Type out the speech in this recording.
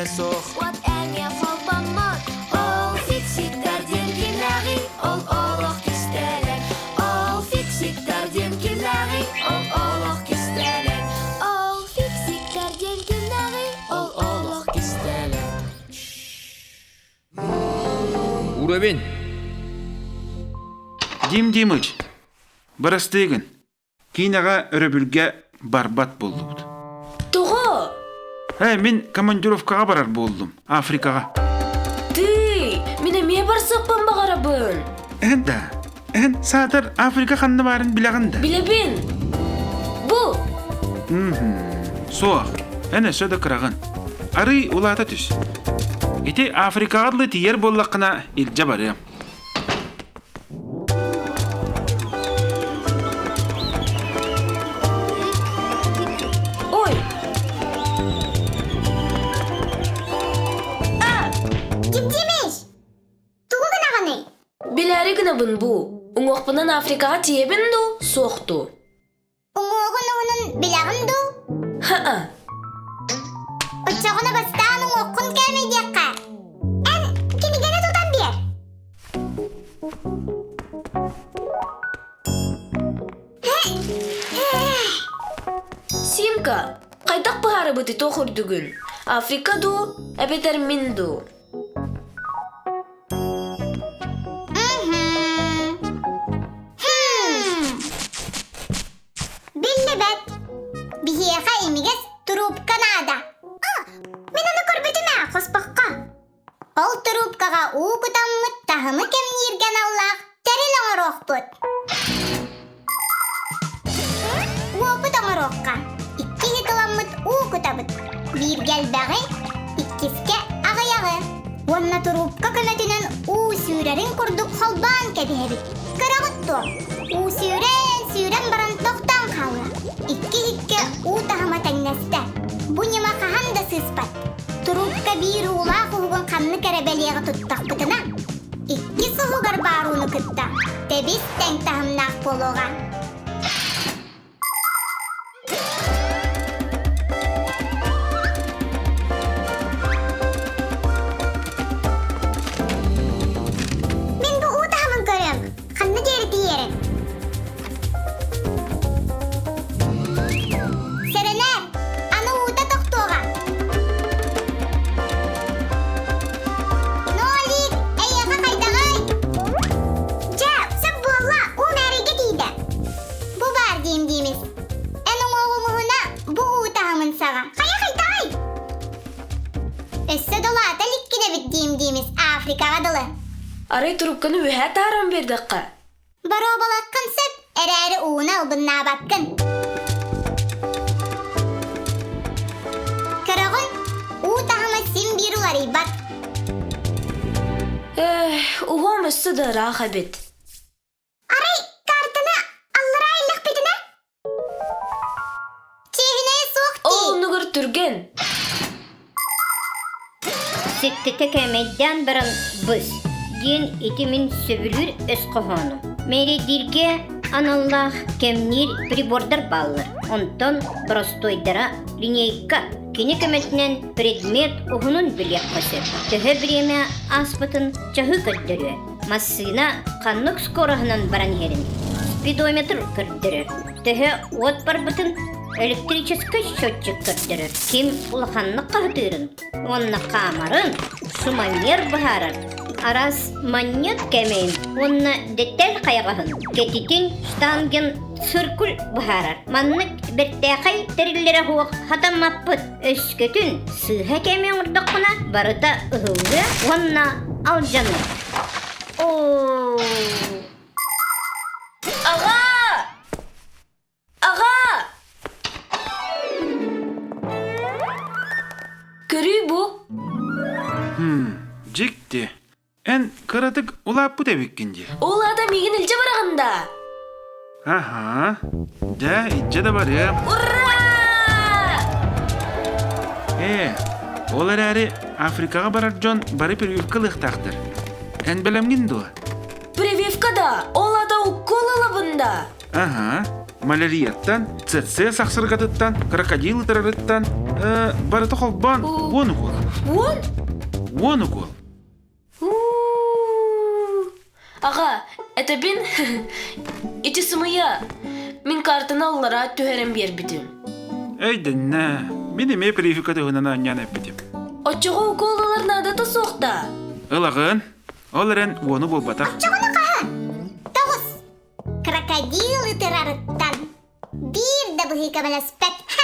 soch. Wat enge volpamot. Al fixit dardien kinari. Al oorlog kistelen. Al fixit dardien kinari. Al oorlog kistelen. Al fixit dardien kinari. Al oorlog kistelen. Уровень. Дим-димыч. Барастыгын. Кинаға өрөбүлге барбат болдубут. Тоғы! Мен командировкаға барар болдум. Африкаға. Ты! Мене ме барсақпан бағарабын? Да. Сатыр Африка қанны барын білағында. Білебін. Бұл? Соақ. Сөді қырағын. Ары улата түс. Ити Африкаға тиер боллақына илжа барым. Біләрі күнабын бұл. Оңоқпынан Африкаға тиебін ду, соқты. Оңоғын оғының білағын ду? Ха-а. Ұтшағына бастаған оңоққын кәмейдеққа. Ән, кенігені тұтан бер. Симка, қайдақ бұхары бұты тоқырдығын. Африка ду, әбетер мен ду. Бихеха имигес трубка надо. Мен оны көрбетіме қоспаққа. Ол трубкаға уғытаммыт тағымы кемнерген Аллах тәрел аңыроқ бұд. Уопыт аңыроққа. Икки хиталаммыт уғытабыд. Bir gelбәғі, иккиске ағаяғы. Онна трубка көмәтінен сүйрерін күрдік қалбан кәбебіт. Қарағытту. Сүйрен баран тоқтан қалы. Икки тағыма тәңнәсті. Бұ нема қахан да сыспат. Трубка бір ула құғын қанны кәрәбәлеғі тұттақ бұтына. Икки сұғығар баруыны күтті. Тебіс тәң тағымнақ болуға. Мен бұ тағымын көрім. Қанны дері дейерін. Африкаға дылы. Арай трубканы өйә тарам бердіққа. Бару балаққын сөп, әрәрі уына ұлбынна баққын. Қарағын, тағымы сен берулар ибат. Уғам үсті дыра қабет. Арай, картына аллыра айлық бетіне? Чехіне соқты. Ол нүгір түрген. Сеттете кәмейден бірін бұз. Ден етімін сөбілір өз қоғаны. Мәре дирге аналлах кәмнер прибордар баллар. Онтон простойдара линейка. Кені көмәтінен предмет ұғынын білек қосыр. Түхі біреме аспытын чағы көрдірі. Массына қанық скорағынан баран ерін. Спидометр көрдірір. Түхі от бар бұтын электрический счетчик көрдірір. Кем ұлақанны қағдырын. Онны қамарын сумамер бұхарыр. Арас манет кәмейін. Онны детел қайғағын. Кететін штанген сұркүл бұхарыр. Маннық біртәқай тірілері хуық хатамаппыт. Өскөтін сыға кәмейін ұрдыққына барыта ұғылды. Онны алжаны. Аға! Аға! Көрүй бұ? Жекті. Ән қыратық ұлап бұд әбеккенде. Ол адам еген үлче барағында. Аха. Да, итче да бар я. Ура! Олар әрі Африкаға барар жон бары прививкалық тақтыр. Ән білемген дуа. Прививкада ол ада укол алабында. Аха. малярияттан, цеце сақсырғатыттан, крокодил ытырарыттан, барыты қолбан, он укол. Вон? 10 укол. Аға, это бин ити сымыя. Мин картаны аллара түһәрем бербитим. Әйдінна, мен еме перификаты ғынана аньян әппетім. Оччоға уколалар надата соқта. Ылағын, оларен оны болбатақ. Чоғыны қаға. Тоғыз. Крокодил ытырарыттан. Бир да бұхи кабанаспәт.